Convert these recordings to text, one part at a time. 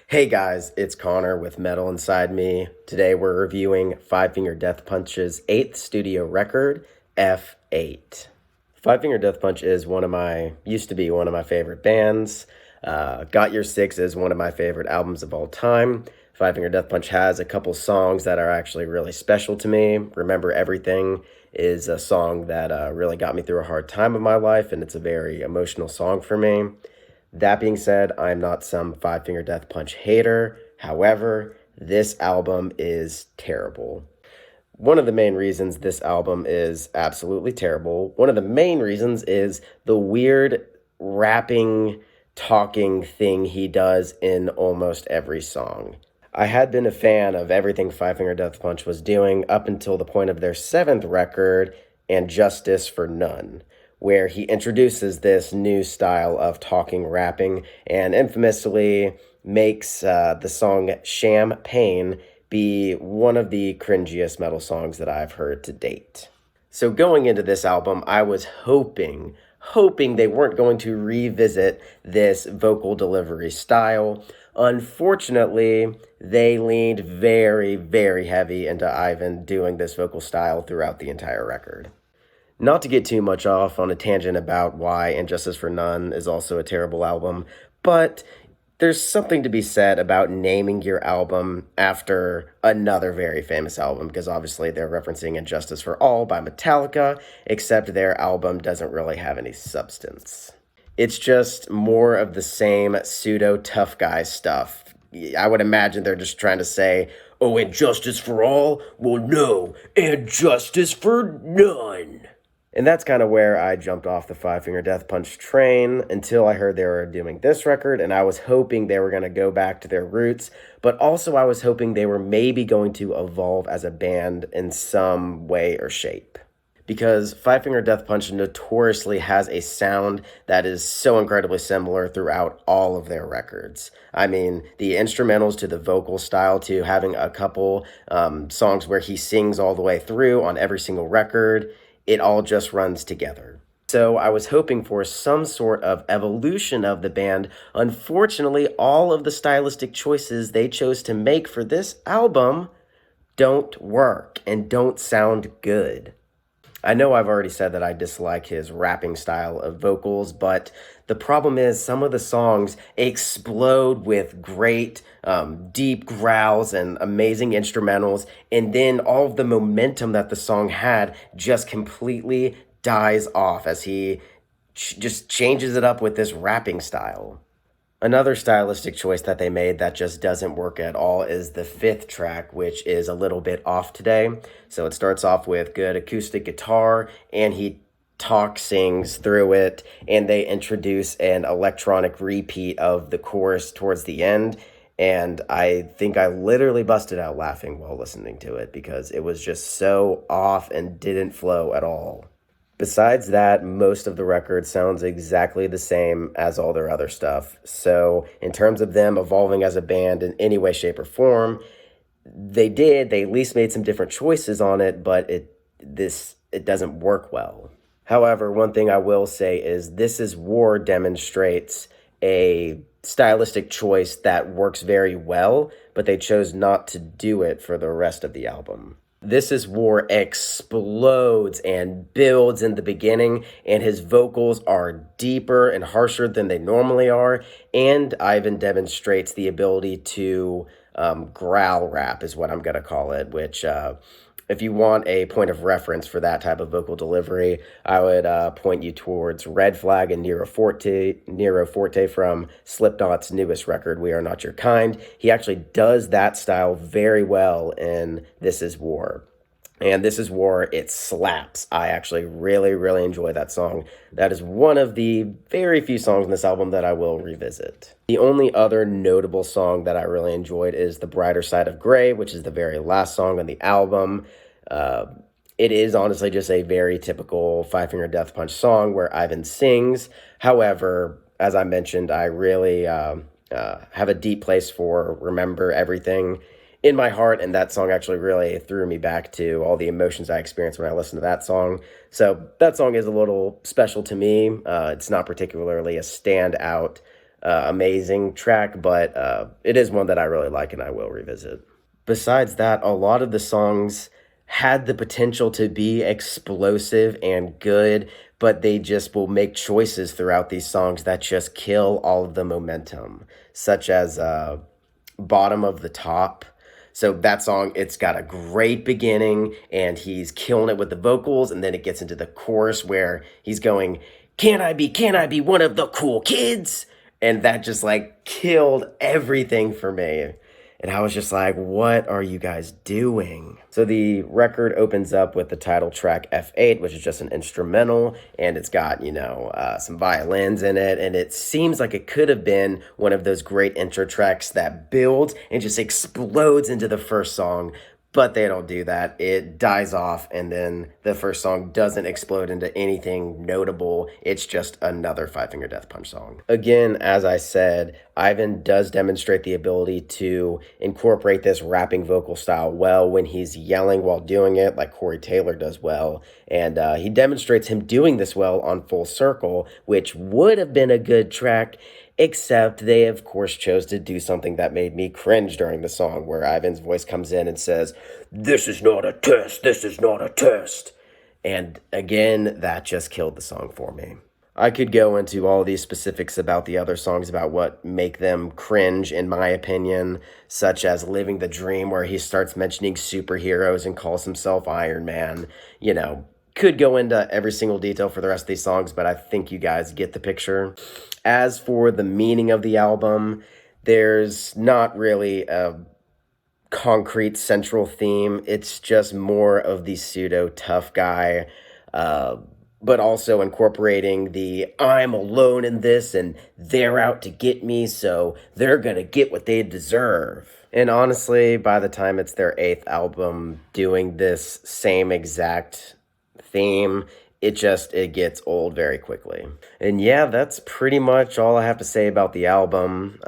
Hey guys, it's Connor with Metal Inside Me. Today we're reviewing Five Finger Death Punch's 8th studio record, F8. Five Finger Death Punch used to be one of my favorite bands. Got Your Six is one of my favorite albums of all time. Five Finger Death Punch has a couple songs that are actually really special to me. Remember Everything is a song that really got me through a hard time of my life, and it's a very emotional song for me. That being said, I'm not some Five Finger Death Punch hater. However, this album is terrible. One of the main reasons this album is absolutely terrible, one of the main reasons is the weird rapping, talking thing he does in almost every song. I had been a fan of everything Five Finger Death Punch was doing up until the point of their 7th record, And Justice for None, where he introduces this new style of talking rapping and infamously makes the song Champagne be one of the cringiest metal songs that I've heard to date. So going into this album, I was hoping they weren't going to revisit this vocal delivery style. Unfortunately, they leaned very, very heavy into Ivan doing this vocal style throughout the entire record. Not to get too much off on a tangent about why And Justice for None is also a terrible album, but there's something to be said about naming your album after another very famous album, because obviously they're referencing And Justice for All by Metallica, except their album doesn't really have any substance. It's just more of the same pseudo-tough guy stuff. I would imagine they're just trying to say, oh, and justice for all? Well, no, and justice for none. And that's kind of where I jumped off the Five Finger Death Punch train until I heard they were doing this record, and I was hoping they were going to go back to their roots, but also I was hoping they were maybe going to evolve as a band in some way or shape. Because Five Finger Death Punch notoriously has a sound that is so incredibly similar throughout all of their records. I mean, the instrumentals to the vocal style to having a couple songs where he sings all the way through on every single record, it all just runs together. So I was hoping for some sort of evolution of the band. Unfortunately, all of the stylistic choices they chose to make for this album don't work and don't sound good. I know I've already said that I dislike his rapping style of vocals, but the problem is some of the songs explode with great deep growls and amazing instrumentals, and then all of the momentum that the song had just completely dies off as he just changes it up with this rapping style. Another stylistic choice that they made that just doesn't work at all is the 5th track, which is a little bit off today. So it starts off with good acoustic guitar, and he sings through it, and they introduce an electronic repeat of the chorus towards the end. And I think I literally busted out laughing while listening to it because it was just so off and didn't flow at all. Besides that, most of the record sounds exactly the same as all their other stuff. So in terms of them evolving as a band in any way, shape, or form, they at least made some different choices on it, but it doesn't work well. However, one thing I will say is This Is War demonstrates a stylistic choice that works very well, but they chose not to do it for the rest of the album. This Is War explodes and builds in the beginning, and his vocals are deeper and harsher than they normally are, and Ivan demonstrates the ability to growl rap is what I'm going to call it, which if you want a point of reference for that type of vocal delivery, I would point you towards Red Flag and Nero Forte from Slipknot's newest record, We Are Not Your Kind. He actually does that style very well in This Is War. And This Is War, it slaps. I actually really, really enjoy that song. That is one of the very few songs in this album that I will revisit. The only other notable song that I really enjoyed is The Brighter Side of Grey, which is the very last song on the album. It is honestly just a very typical Five Finger Death Punch song where Ivan sings. However, as I mentioned, I really have a deep place for Remember Everything in my heart, and that song actually really threw me back to all the emotions I experienced when I listened to that song. So that song is a little special to me. It's not particularly a standout amazing track, but it is one that I really like and I will revisit. Besides that, a lot of the songs had the potential to be explosive and good, but they just will make choices throughout these songs that just kill all of the momentum, such as Bottom of the Top. So that song, it's got a great beginning and he's killing it with the vocals, and then it gets into the chorus where he's going, can I be one of the cool kids? And that just like killed everything for me. And I was just like, what are you guys doing? So the record opens up with the title track F8, which is just an instrumental, and it's got, some violins in it. And it seems like it could have been one of those great intro tracks that builds and just explodes into the first song. But they don't do that. It dies off, and then the first song doesn't explode into anything notable. It's just another Five Finger Death Punch song. Again, as I said, Ivan does demonstrate the ability to incorporate this rapping vocal style well when he's yelling while doing it, like Corey Taylor does well. And he demonstrates him doing this well on Full Circle, which would have been a good track, except they, of course, chose to do something that made me cringe during the song, where Ivan's voice comes in and says, "This is not a test, this is not a test." And again, that just killed the song for me. I could go into all these specifics about the other songs, about what make them cringe, in my opinion, such as Living the Dream, where he starts mentioning superheroes and calls himself Iron Man. Could go into every single detail for the rest of these songs, but I think you guys get the picture. As for the meaning of the album, there's not really a concrete central theme. It's just more of the pseudo tough guy, but also incorporating the I'm alone in this and they're out to get me, so they're gonna get what they deserve. And honestly, by the time it's their 8th album doing this same exact theme, it gets old very quickly. And yeah, that's pretty much all I have to say about the album.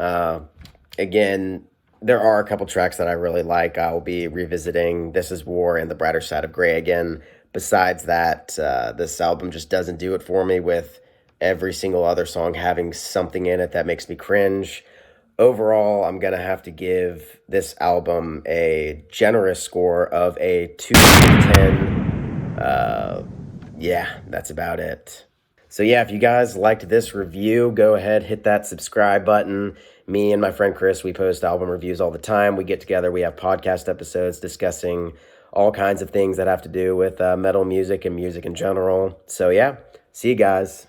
Again, there are a couple tracks that I really like. I'll be revisiting This Is War and The Brighter Side of Grey again. Besides that, this album just doesn't do it for me, with every single other song having something in it that makes me cringe. Overall, I'm going to have to give this album a generous score of a 2 out of 10. Yeah, that's about it. So yeah, if you guys liked this review, go ahead, hit that subscribe button. Me and my friend Chris, we post album reviews all the time. We get together, we have podcast episodes discussing all kinds of things that have to do with metal music and music in general. So yeah, see you guys.